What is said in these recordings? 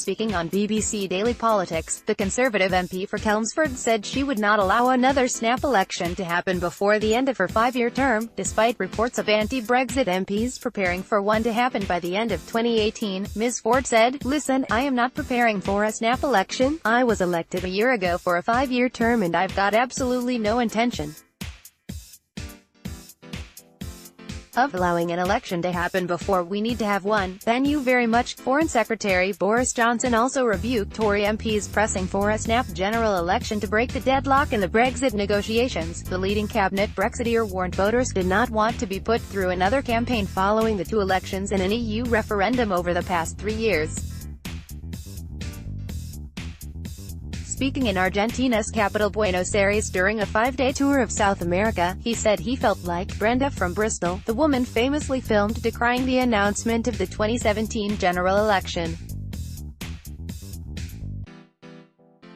Speaking on BBC Daily Politics, the Conservative MP for Chelmsford said she would not allow another snap election to happen before the end of her 5-year term, despite reports of anti-Brexit MPs preparing for one to happen by the end of 2018. Ms. Ford said, "Listen, I am not preparing for a snap election. I was elected a year ago for a 5-year term and I've got absolutely no intention of allowing an election to happen before we need to have one. Thank you very much." Foreign Secretary Boris Johnson also rebuked Tory MPs pressing for a snap general election to break the deadlock in the Brexit negotiations. The leading cabinet Brexiteer warned voters did not want to be put through another campaign following the 2 elections and an EU referendum over the past 3 years. Speaking in Argentina's capital Buenos Aires during a 5-day tour of South America, he said he felt like Brenda from Bristol, the woman famously filmed decrying the announcement of the 2017 general election.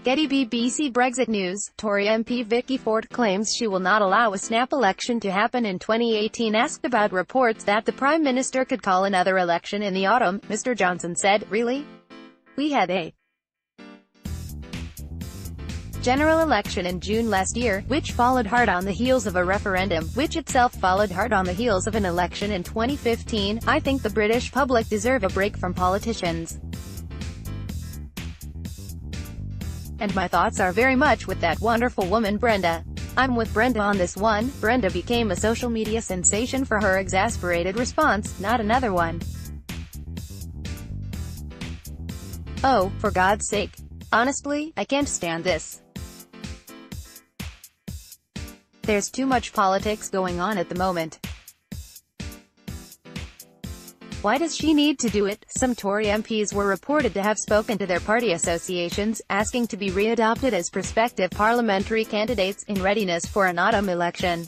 Getty BBC Brexit News. Tory MP Vicky Ford claims she will not allow a snap election to happen in 2018. Asked about reports that the Prime Minister could call another election in the autumn, Mr. Johnson said, "Really? We had a general election in June last year, which followed hard on the heels of a referendum, which itself followed hard on the heels of an election in 2015. I think the British public deserve a break from politicians. And my thoughts are very much with that wonderful woman Brenda. I'm with Brenda on this one." Brenda became a social media sensation for her exasperated response, "Not another one. Oh, for God's sake. Honestly, I can't stand this. There's too much politics going on at the moment. Why does she need to do it?" Some Tory MPs were reported to have spoken to their party associations, asking to be readopted as prospective parliamentary candidates, in readiness for an autumn election.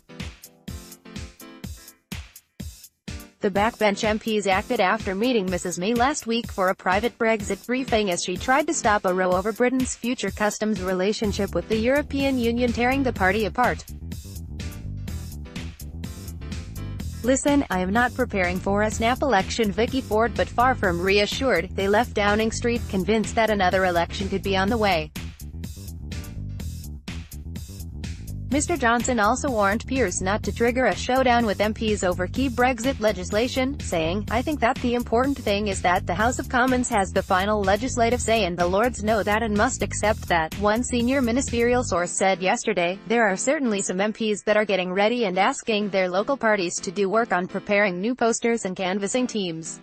The backbench MPs acted after meeting Mrs May last week for a private Brexit briefing as she tried to stop a row over Britain's future customs relationship with the European Union, tearing the party apart. "Listen, I am not preparing for a snap election," Vicky Ford, but far from reassured. They left Downing Street, convinced that another election could be on the way. Mr. Johnson also warned peers not to trigger a showdown with MPs over key Brexit legislation, saying, "I think that the important thing is that the House of Commons has the final legislative say and the Lords know that and must accept that," one senior ministerial source said yesterday. There are certainly some MPs that are getting ready and asking their local parties to do work on preparing new posters and canvassing teams.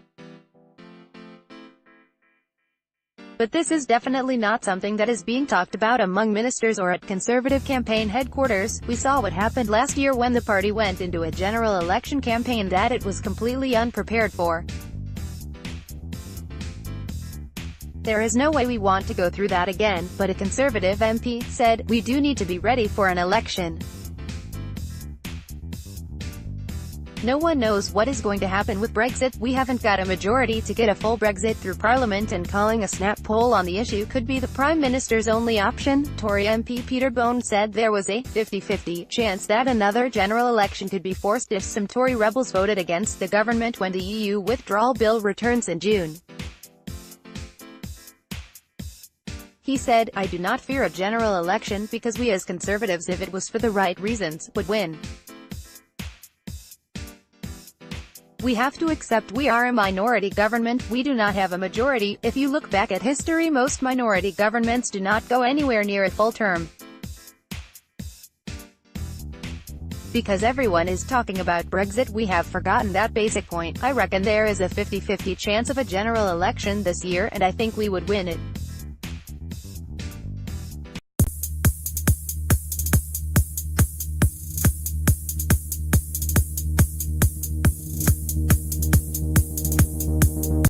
But this is definitely not something that is being talked about among ministers or at Conservative campaign headquarters. We saw what happened last year when the party went into a general election campaign that it was completely unprepared for. There is no way we want to go through that again." But a Conservative MP said, "We do need to be ready for an election. No one knows what is going to happen with Brexit. We haven't got a majority to get a full Brexit through Parliament, and calling a snap poll on the issue could be the Prime Minister's only option." Tory MP Peter Bone said there was a 50-50 chance that another general election could be forced if some Tory rebels voted against the government when the EU withdrawal bill returns in June. He said, "I do not fear a general election, because we as Conservatives, if it was for the right reasons, would win. We have to accept we are a minority government. We do not have a majority. If you look back at history, most minority governments do not go anywhere near a full term. Because everyone is talking about Brexit, we have forgotten that basic point. I reckon there is a 50-50 chance of a general election this year, and I think we would win it."